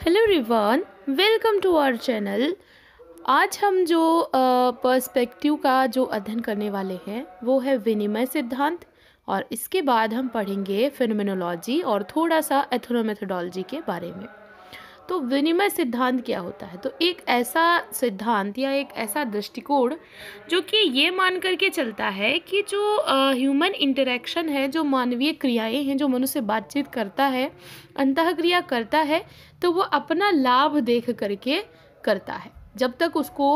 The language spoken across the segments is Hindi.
Hello everyone, welcome to our channel. आज हम जो पर्सपेक्टिव का जो अध्ययन करने वाले हैं वो है विनिमय सिद्धांत, और इसके बाद हम पढ़ेंगे फिनोमेनोलॉजी और थोड़ा सा एथनोमेथोडोलॉजी के बारे में। तो विनिमय सिद्धांत क्या होता है? तो एक ऐसा सिद्धांत या एक ऐसा दृष्टिकोण जो कि ये मान करके चलता है कि जो ह्यूमन इंटरेक्शन है, जो मानवीय क्रियाएं हैं, जो मनुष्य बातचीत करता है, अंतःक्रिया करता है, तो वो अपना लाभ देख करके करता है। जब तक उसको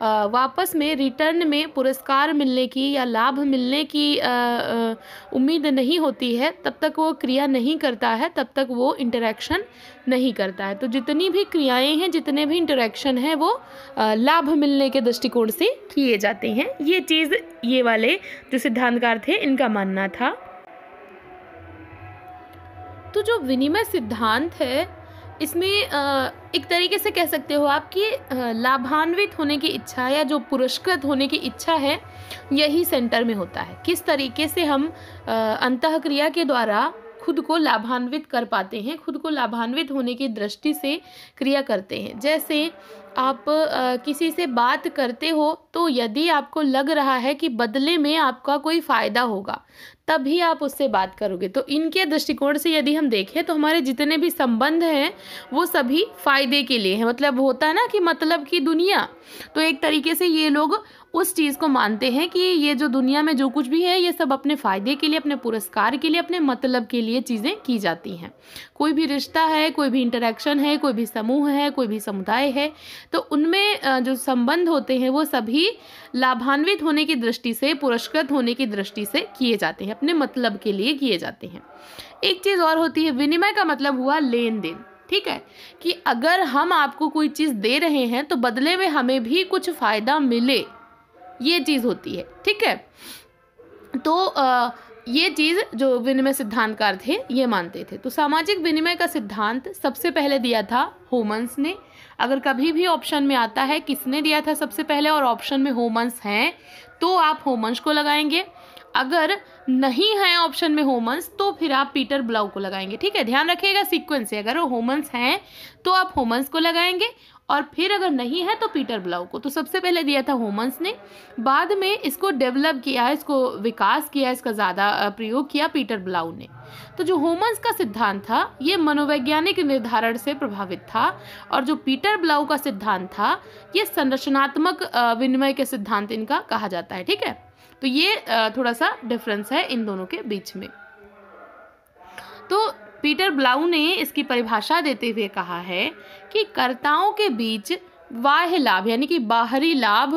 वापस में रिटर्न में पुरस्कार मिलने की या लाभ मिलने की उम्मीद नहीं होती है, तब तक वो क्रिया नहीं करता है, तब तक वो इंटरेक्शन नहीं करता है। तो जितनी भी क्रियाएं हैं, जितने भी इंटरेक्शन हैं, वो लाभ मिलने के दृष्टिकोण से किए जाते हैं। ये चीज़ ये वाले जो सिद्धांतकार थे इनका मानना था। तो जो विनिमय सिद्धांत है इसमें एक तरीके से कह सकते हो आप कि लाभान्वित होने की इच्छा या जो पुरस्कृत होने की इच्छा है, यही सेंटर में होता है। किस तरीके से हम अंतःक्रिया के द्वारा खुद को लाभान्वित कर पाते हैं, खुद को लाभान्वित होने की दृष्टि से क्रिया करते हैं। जैसे आप किसी से बात करते हो तो यदि आपको लग रहा है कि बदले में आपका कोई फ़ायदा होगा, तभी आप उससे बात करोगे। तो इनके दृष्टिकोण से यदि हम देखें तो हमारे जितने भी संबंध हैं वो सभी फ़ायदे के लिए हैं। मतलब होता है ना कि मतलब की दुनिया, तो एक तरीके से ये लोग उस चीज़ को मानते हैं कि ये जो दुनिया में जो कुछ भी है ये सब अपने फ़ायदे के लिए, अपने पुरस्कार के लिए, अपने मतलब के लिए चीज़ें की जाती हैं। कोई भी रिश्ता है, कोई भी इंटरेक्शन है, कोई भी समूह है, कोई भी समुदाय है, तो उनमें जो संबंध होते हैं वो सभी लाभान्वित होने की दृष्टि से, पुरस्कृत होने की दृष्टि से किए जाते हैं, अपने मतलब के लिए किए जाते हैं। एक चीज़ और होती है, विनिमय का मतलब हुआ लेन देन। ठीक है, कि अगर हम आपको कोई चीज़ दे रहे हैं तो बदले में हमें भी कुछ फ़ायदा मिले, ये चीज़ होती है। ठीक है, तो ये चीज़ जो विनिमय सिद्धांतकार थे ये मानते थे। तो सामाजिक विनिमय का सिद्धांत सबसे पहले दिया था होमन्स ने। अगर कभी भी ऑप्शन में आता है किसने दिया था सबसे पहले और ऑप्शन में होमन्स हैं, तो आप होमन्स को लगाएंगे। अगर नहीं है ऑप्शन में होमन्स तो फिर आप पीटर ब्लाउ को लगाएंगे। ठीक है, ध्यान रखिएगा सीक्वेंस से। अगर वो होमन्स हैं तो आप होमन्स को लगाएंगे, और फिर अगर नहीं है तो पीटर ब्लाउ को। तो सबसे पहले दिया था होमन्स ने, बाद में इसको डेवलप किया, इसको विकास किया, इसका ज़्यादा प्रयोग किया पीटर ब्लाउ ने। तो जो होमन्स का सिद्धांत था ये मनोवैज्ञानिक निर्धारण से प्रभावित था, और जो पीटर ब्लाउ का सिद्धांत था ये संरचनात्मक विनिमय के सिद्धांत इनका कहा जाता है। ठीक है, तो ये थोड़ा सा डिफरेंस है इन दोनों के बीच में। तो पीटर ब्लाउ ने इसकी परिभाषा देते हुए कहा है कि कर्ताओं के बीच बाह्य लाभ यानी कि बाहरी लाभ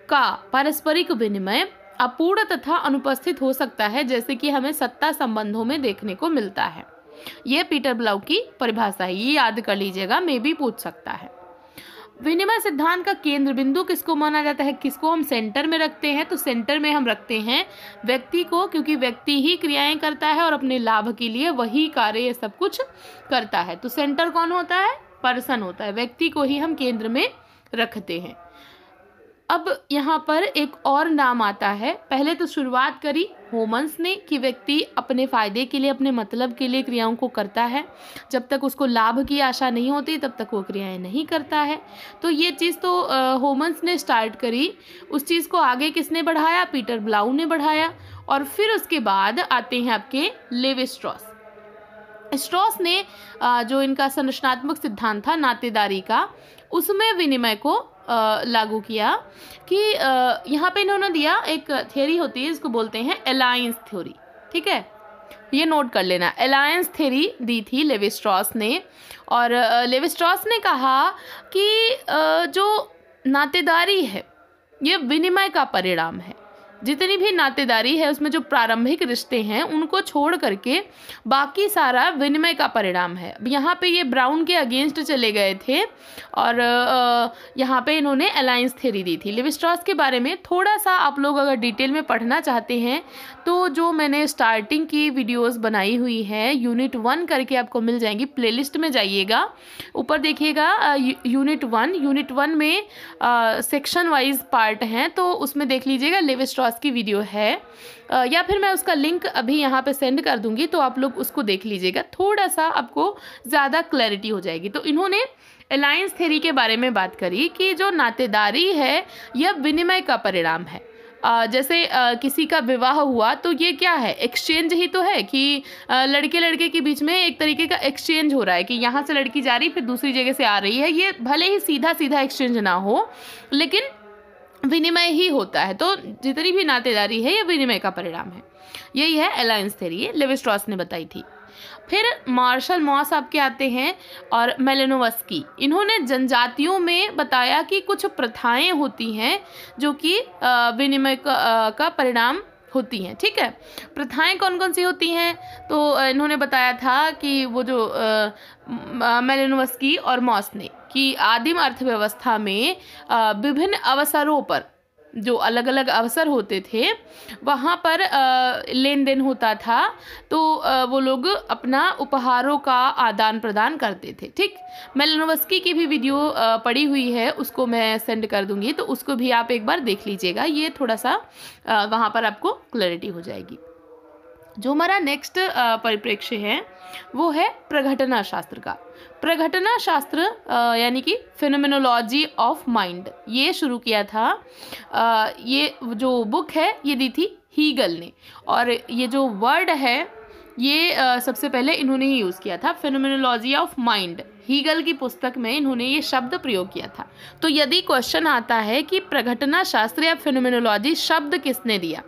का पारस्परिक विनिमय अपूर्ण तथा अनुपस्थित हो सकता है, जैसे कि हमें सत्ता संबंधों में देखने को मिलता है। यह पीटर ब्लाउ की परिभाषा है, ये याद कर लीजिएगा, मे भी पूछ सकता है। विनिमय सिद्धांत का केंद्र बिंदु किसको माना जाता है, किसको हम सेंटर में रखते हैं? तो सेंटर में हम रखते हैं व्यक्ति को, क्योंकि व्यक्ति ही क्रियाएं करता है और अपने लाभ के लिए वही कार्य ये सब कुछ करता है। तो सेंटर कौन होता है? पर्सन होता है, व्यक्ति को ही हम केंद्र में रखते हैं। अब यहाँ पर एक और नाम आता है। पहले तो शुरुआत करी होमन्स ने कि व्यक्ति अपने फ़ायदे के लिए, अपने मतलब के लिए क्रियाओं को करता है। जब तक उसको लाभ की आशा नहीं होती तब तक वो क्रियाएं नहीं करता है। तो ये चीज़ तो होमन्स ने स्टार्ट करी। उस चीज़ को आगे किसने बढ़ाया? पीटर ब्लाउ ने बढ़ाया। और फिर उसके बाद आते हैं आपके लेवी स्ट्रॉस। स्ट्रॉस ने जो इनका संरचनात्मक सिद्धांत था नातेदारी का, उसमें विनिमय को लागू किया कि यहाँ पे इन्होंने दिया, एक थ्योरी होती है इसको बोलते हैं अलायंस थ्योरी। ठीक है, ये नोट कर लेना, अलायंस थ्योरी दी थी लेवी स्ट्रॉस ने। और लेवी स्ट्रॉस ने कहा कि जो नातेदारी है ये विनिमय का परिणाम है। जितनी भी नातेदारी है उसमें जो प्रारंभिक रिश्ते हैं उनको छोड़ करके बाकी सारा विनिमय का परिणाम है। यहाँ पे ये ब्राउन के अगेंस्ट चले गए थे और यहाँ पे इन्होंने अलायंस थ्योरी दी थी। लेवी स्ट्रॉस के बारे में थोड़ा सा आप लोग अगर डिटेल में पढ़ना चाहते हैं तो जो मैंने स्टार्टिंग की वीडियोस बनाई हुई है यूनिट 1 करके आपको मिल जाएंगी, प्लेलिस्ट में जाइएगा, ऊपर देखिएगा यूनिट 1 में सेक्शन वाइज पार्ट हैं, तो उसमें देख लीजिएगा लेवी स्ट्रॉस स्ट्रॉस की वीडियो है, या फिर मैं उसका लिंक अभी यहाँ पे सेंड कर दूंगी, तो आप लोग उसको देख लीजिएगा, थोड़ा सा आपको ज़्यादा क्लैरिटी हो जाएगी। तो इन्होंने अलायंस थ्योरी के बारे में बात करी कि जो नातेदारी है यह विनिमय का परिणाम है। जैसे किसी का विवाह हुआ तो ये क्या है, एक्सचेंज ही तो है कि लड़के लड़के के बीच में एक तरीके का एक्सचेंज हो रहा है कि यहाँ से लड़की जा रही फिर दूसरी जगह से आ रही है। ये भले ही सीधा सीधा एक्सचेंज ना हो, लेकिन विनिमय ही होता है। तो जितनी भी नातेदारी है ये विनिमय का परिणाम है। यही है अलायंस थ्योरी, ये लेवी स्ट्रॉस ने बताई थी। फिर मार्शल मॉस आपके आते हैं और मेलिनोवस्की। इन्होंने जनजातियों में बताया कि कुछ प्रथाएं होती हैं जो कि विनिमय का परिणाम होती हैं। ठीक है, प्रथाएं कौन कौन सी होती हैं? तो इन्होंने बताया था कि वो जो मेलिनोवस्की और मॉस ने कि आदिम अर्थव्यवस्था में विभिन्न अवसरों पर जो अलग अलग अवसर होते थे वहाँ पर लेन देन होता था, तो वो लोग अपना उपहारों का आदान प्रदान करते थे। ठीक, मेलिनोवस्की की भी वीडियो पड़ी हुई है, उसको मैं सेंड कर दूंगी, तो उसको भी आप एक बार देख लीजिएगा, ये थोड़ा सा वहाँ पर आपको क्लैरिटी हो जाएगी। जो हमारा नेक्स्ट परिप्रेक्ष्य है वो है प्रघटना शास्त्र का। प्रघटना शास्त्र यानी कि फिनोमेनोलॉजी ऑफ माइंड, ये शुरू किया था। ये जो बुक है ये दी थी हीगल ने, और ये जो वर्ड है ये सबसे पहले इन्होंने ही यूज़ किया था, फिनोमेनोलॉजी ऑफ माइंड। हीगल की पुस्तक में इन्होंने ये शब्द प्रयोग किया था। तो यदि क्वेश्चन आता है कि प्रघटना शास्त्र या फिनोमेनोलॉजी शब्द किसने दिया,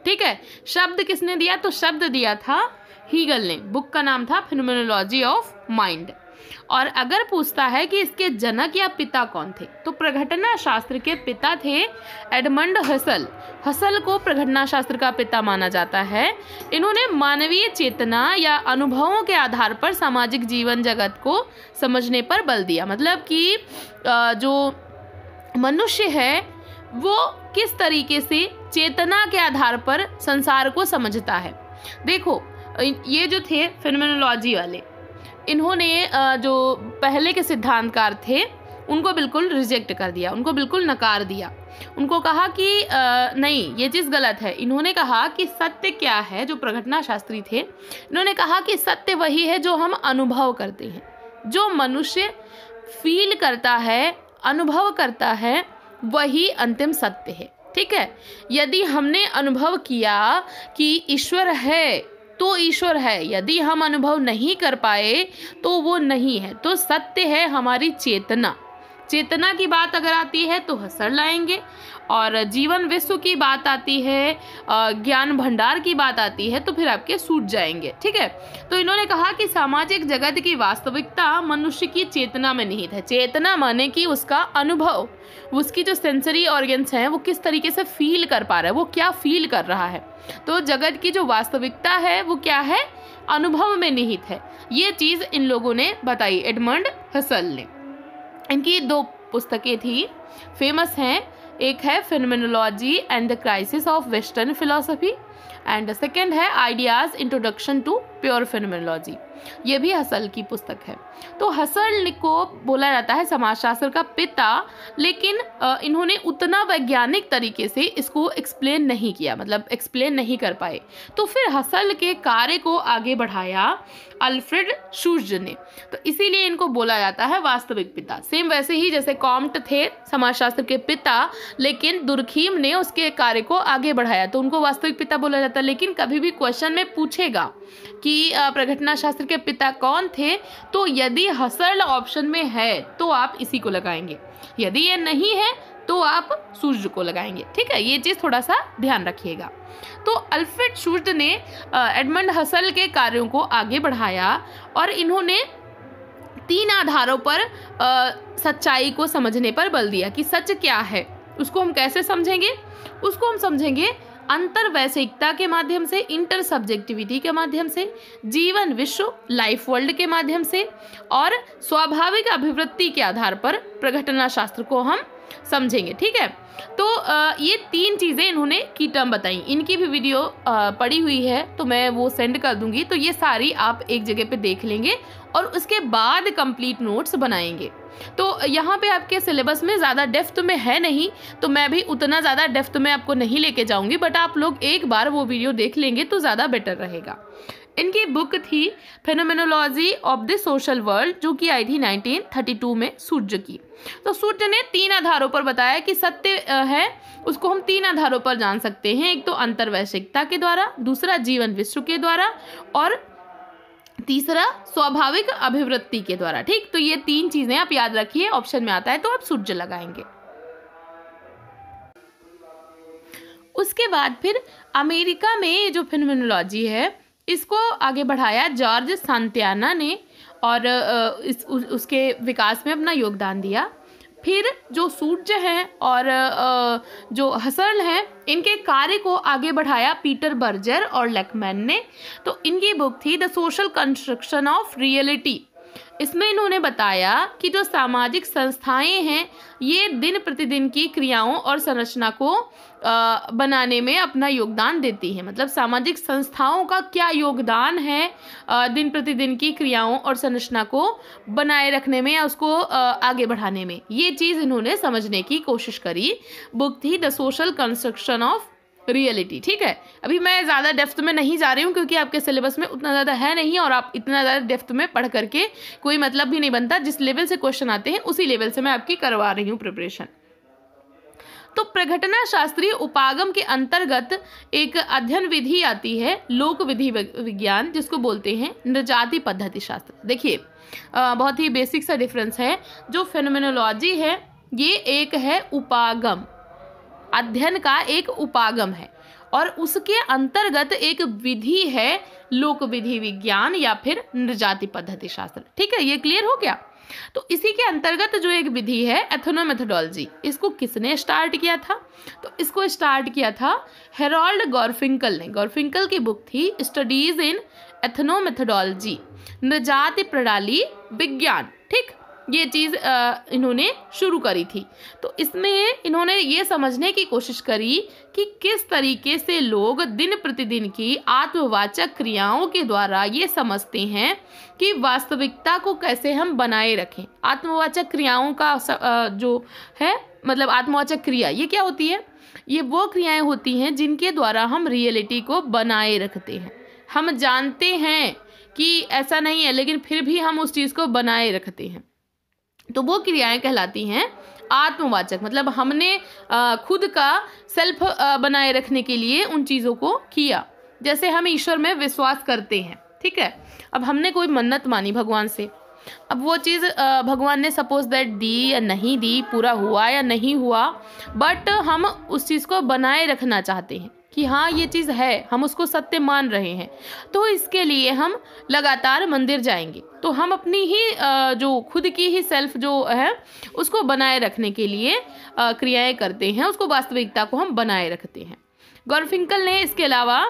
ठीक है, शब्द किसने दिया, तो शब्द दिया था हीगल ने। बुक का नाम था फिनोमेनोलॉजी ऑफ माइंड। और अगर पूछता है कि इसके जनक या पिता कौन थे, तो प्रघटना शास्त्र के पिता थे एडमंड हसल। हसल को प्रघटना शास्त्र का पिता माना जाता है। इन्होंने मानवीय चेतना या अनुभवों के आधार पर सामाजिक जीवन जगत को समझने पर बल दिया। मतलब कि जो मनुष्य है वो किस तरीके से चेतना के आधार पर संसार को समझता है। देखो, ये जो थे फिनोमेनोलॉजी वाले, इन्होंने जो पहले के सिद्धांतकार थे उनको बिल्कुल रिजेक्ट कर दिया, उनको बिल्कुल नकार दिया। उनको कहा कि नहीं, ये चीज़ गलत है। इन्होंने कहा कि सत्य क्या है, जो प्रघटना शास्त्री थे, इन्होंने कहा कि सत्य वही है जो हम अनुभव करते हैं, जो मनुष्य फील करता है, अनुभव करता है, वही अंतिम सत्य है। ठीक है, यदि हमने अनुभव किया कि ईश्वर है तो ईश्वर है, यदि हम अनुभव नहीं कर पाए तो वो नहीं है। तो सत्य है हमारी चेतना। चेतना की बात अगर आती है तो हसल लाएंगे, और जीवन विश्व की बात आती है, ज्ञान भंडार की बात आती है, तो फिर आपके सूट जाएंगे। ठीक है, तो इन्होंने कहा कि सामाजिक जगत की वास्तविकता मनुष्य की चेतना में निहित है। चेतना माने कि उसका अनुभव, उसकी जो सेंसरी ऑर्गन्स हैं वो किस तरीके से फील कर पा रहा है, वो क्या फील कर रहा है। तो जगत की जो वास्तविकता है वो क्या है, अनुभव में निहित है। ये चीज़ इन लोगों ने बताई, एडमंड हसल ने। इनकी 2 पुस्तकें थी, फेमस हैं। एक है phenomenology and the crisis of western philosophy, and second है ideas introduction to pure phenomenology. ये भी हसल की पुस्तक है। तो हसल को बोला जाता है समाजशास्त्र का पिता, लेकिन इन्होंने उतना वैज्ञानिक तरीके से इसको एक्सप्लेन नहीं किया, मतलब एक्सप्लेन नहीं कर पाए। तो फिर हसल के कार्य को आगे बढ़ाया अल्फ्रेड शूर्ज ने, तो इसीलिए इनको बोला जाता है वास्तविक पिता। सेम वैसे ही जैसे कॉम्ट थे समाजशास्त्र के पिता, लेकिन दुर्खीम ने उसके कार्य को आगे बढ़ाया, तो उनको वास्तविक पिता बोला जाता है। लेकिन कभी भी क्वेश्चन में पूछेगा कि प्रघटना शास्त्र के पिता कौन थे, तो यदि हसल ऑप्शन में है तो आप इसी को लगाएंगे, यदि ये नहीं है तो आप सूर्य को लगाएंगे। ठीक है, ये चीज़ थोड़ा सा ध्यान रखिएगा। तो अल्फ्रेड शूर्ज ने एडमंड हसल के कार्यों को आगे बढ़ाया, और इन्होंने 3 आधारों पर सच्चाई को समझने पर बल दिया कि सच क्या है। उसको हम कैसे समझेंगे? उसको हम समझेंगे अंतर्वैश्विकता के माध्यम से, इंटर सब्जेक्टिविटी के माध्यम से, जीवन विश्व लाइफ वर्ल्ड के माध्यम से, और स्वाभाविक अभिवृत्ति के आधार पर प्रघटना शास्त्र को हम समझेंगे। ठीक है, तो ये 3 चीज़ें इन्होंने की टर्म बताई, इनकी भी वीडियो पड़ी हुई है तो मैं वो सेंड कर दूंगी। तो ये सारी आप एक जगह पे देख लेंगे और उसके बाद कंप्लीट नोट्स बनाएंगे। तो यहाँ पे आपके सिलेबस में ज़्यादा डेप्थ में है नहीं, तो मैं भी उतना ज़्यादा डेप्थ में आपको नहीं लेके जाऊँगी, बट आप लोग एक बार वो वीडियो देख लेंगे तो ज़्यादा बेटर रहेगा। इनकी बुक थी phenomenology of the social world, जो कि आई थी 1932 में सूर्य की। तो सूर्य ने 3 आधारों पर बताया कि सत्य है, उसको हम 3 आधारों पर जान सकते हैं। एक तो अंतर्वैश्विकता के द्वारा, दूसरा जीवन विश्व के द्वारा और तीसरा स्वाभाविक अभिवृत्ति के द्वारा। ठीक, तो ये 3 चीजें आप याद रखिए, ऑप्शन में आता है तो आप सूर्य लगाएंगे। उसके बाद फिर अमेरिका में जो फेनोमेनोलॉजी है इसको आगे बढ़ाया जॉर्ज सांतियाना ने और उसके विकास में अपना योगदान दिया। फिर जो सूर्य है और जो हसल है, इनके कार्य को आगे बढ़ाया पीटर बर्जर और लेकमैन ने। तो इनकी बुक थी the social construction of reality. इसमें इन्होंने बताया कि जो सामाजिक संस्थाएं हैं ये दिन प्रतिदिन की क्रियाओं और संरचना को बनाने में अपना योगदान देती हैं। मतलब सामाजिक संस्थाओं का क्या योगदान है दिन प्रतिदिन की क्रियाओं और संरचना को बनाए रखने में या उसको आगे बढ़ाने में, ये चीज़ इन्होंने समझने की कोशिश करी। बुक थी the social construction of reality. ठीक है, अभी मैं ज़्यादा डेप्थ में नहीं जा रही हूँ क्योंकि आपके सिलेबस में उतना ज़्यादा है नहीं और आप इतना ज़्यादा डेप्थ में पढ़ करके कोई मतलब भी नहीं बनता। जिस लेवल से क्वेश्चन आते हैं उसी लेवल से मैं आपकी करवा रही हूँ प्रिपरेशन। तो प्रघटना शास्त्रीय उपागम के अंतर्गत एक अध्ययन विधि आती है लोक विधि विज्ञान, जिसको बोलते हैं नृजाति पद्धति शास्त्र। देखिए बहुत ही बेसिक सा डिफरेंस है। जो फेनोमेनोलॉजी है ये एक है उपागम, अध्ययन का एक उपागम है, और उसके अंतर्गत एक विधि है लोक विधि विज्ञान या फिर नृजाति पद्धति शास्त्र। ठीक है, ये क्लियर हो गया। तो इसी के अंतर्गत जो एक विधि है एथनोमेथोडोलॉजी, इसको किसने स्टार्ट किया था? तो इसको स्टार्ट किया था हेरोल्ड गॉर्फिंकल ने। गॉर्फिंकल की बुक थी स्टडीज इन एथनोमेथोडोलॉजी, नृजाति प्रणाली विज्ञान। ठीक, ये चीज़ इन्होंने शुरू करी थी। तो इसमें इन्होंने ये समझने की कोशिश करी कि किस तरीके से लोग दिन प्रतिदिन की आत्मवाचक क्रियाओं के द्वारा ये समझते हैं कि वास्तविकता को कैसे हम बनाए रखें। आत्मवाचक क्रियाओं का जो है मतलब आत्मवाचक क्रिया ये क्या होती है? ये वो क्रियाएं होती हैं जिनके द्वारा हम रियलिटी को बनाए रखते हैं। हम जानते हैं कि ऐसा नहीं है लेकिन फिर भी हम उस चीज़ को बनाए रखते हैं, तो वो क्रियाएं कहलाती हैं आत्मवाचक। मतलब हमने खुद का सेल्फ बनाए रखने के लिए उन चीज़ों को किया। जैसे हम ईश्वर में विश्वास करते हैं, ठीक है, अब हमने कोई मन्नत मानी भगवान से, अब वो चीज़ भगवान ने सपोज दैट दी या नहीं दी, पूरा हुआ या नहीं हुआ, बट हम उस चीज़ को बनाए रखना चाहते हैं कि हाँ ये चीज़ है, हम उसको सत्य मान रहे हैं। तो इसके लिए हम लगातार मंदिर जाएंगे, तो हम अपनी ही जो खुद की ही सेल्फ जो है उसको बनाए रखने के लिए क्रियाएं करते हैं, उसको वास्तविकता को हम बनाए रखते हैं। गॉर्फिंकल ने इसके अलावा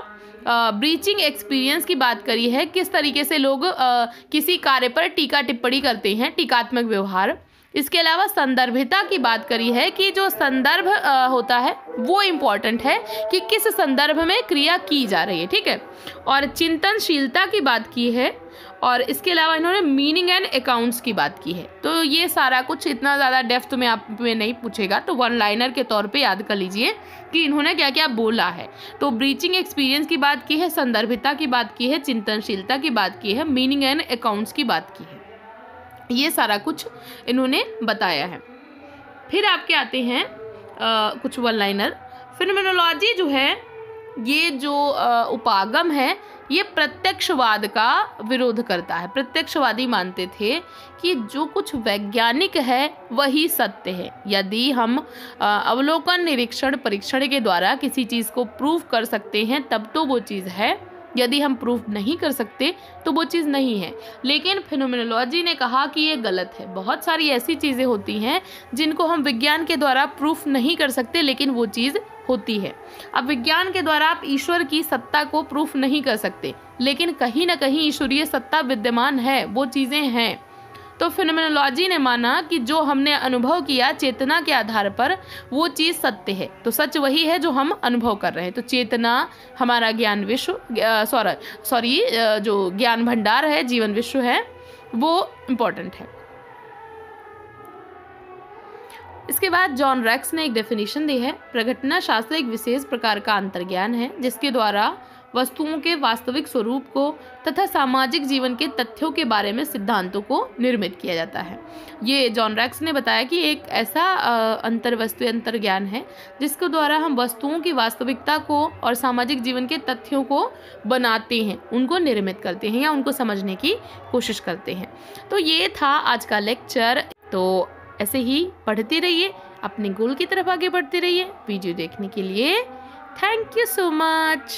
ब्रीचिंग एक्सपीरियंस की बात करी है, किस तरीके से लोग किसी कार्य पर टीका टिप्पणी करते हैं, टीकात्मक व्यवहार। इसके अलावा संदर्भिता की बात करी है कि जो संदर्भ होता है वो इम्पॉर्टेंट है कि किस संदर्भ में क्रिया की जा रही है। ठीक है, और चिंतनशीलता की बात की है, और इसके अलावा इन्होंने मीनिंग एंड अकाउंट्स की बात की है। तो ये सारा कुछ इतना ज़्यादा डेप्थ में आप में नहीं पूछेगा, तो वन लाइनर के तौर पे याद कर लीजिए कि इन्होंने क्या क्या बोला है। तो ब्रीचिंग एक्सपीरियंस की बात की है, संदर्भिता की बात की है, चिंतनशीलता की बात की है, मीनिंग एंड अकाउंट्स की बात की है, ये सारा कुछ इन्होंने बताया है। फिर आपके आते हैं कुछ वन लाइनर। फेनोमेनोलॉजी जो है ये जो उपागम है ये प्रत्यक्षवाद का विरोध करता है। प्रत्यक्षवादी मानते थे कि जो कुछ वैज्ञानिक है वही सत्य है। यदि हम अवलोकन, निरीक्षण, परीक्षण के द्वारा किसी चीज़ को प्रूव कर सकते हैं तब तो वो चीज़ है, यदि हम प्रूफ नहीं कर सकते तो वो चीज़ नहीं है। लेकिन फेनोमेनोलॉजी ने कहा कि ये गलत है। बहुत सारी ऐसी चीज़ें होती हैं जिनको हम विज्ञान के द्वारा प्रूफ नहीं कर सकते लेकिन वो चीज़ होती है। अब विज्ञान के द्वारा आप ईश्वर की सत्ता को प्रूफ नहीं कर सकते, लेकिन कहीं ना कहीं ईश्वरीय सत्ता विद्यमान है, वो चीज़ें हैं। तो फिनोमेनोलॉजी ने माना कि जो हमने अनुभव किया चेतना के आधार पर वो चीज़ सत्य है। तो सच वही है जो हम अनुभव कर रहे हैं। तो चेतना हमारा ज्ञान विश्व जो ज्ञान भंडार है, जीवन विश्व है, वो इम्पोर्टेंट है। इसके बाद जॉन रेक्स ने एक डेफिनेशन दी है, प्रघटना शास्त्र एक विशेष प्रकार का अंतर्ज्ञान है जिसके द्वारा वस्तुओं के वास्तविक स्वरूप को तथा सामाजिक जीवन के तथ्यों के बारे में सिद्धांतों को निर्मित किया जाता है। ये जॉन रेक्स ने बताया कि एक ऐसा अंतर्वस्तु अंतर्ज्ञान है जिसके द्वारा हम वस्तुओं की वास्तविकता को और सामाजिक जीवन के तथ्यों को बनाते हैं, उनको निर्मित करते हैं या उनको समझने की कोशिश करते हैं। तो ये था आज का लेक्चर। तो ऐसे ही पढ़ते रहिए, अपने गोल की तरफ आगे बढ़ते रहिए। वीडियो देखने के लिए थैंक यू सो मच।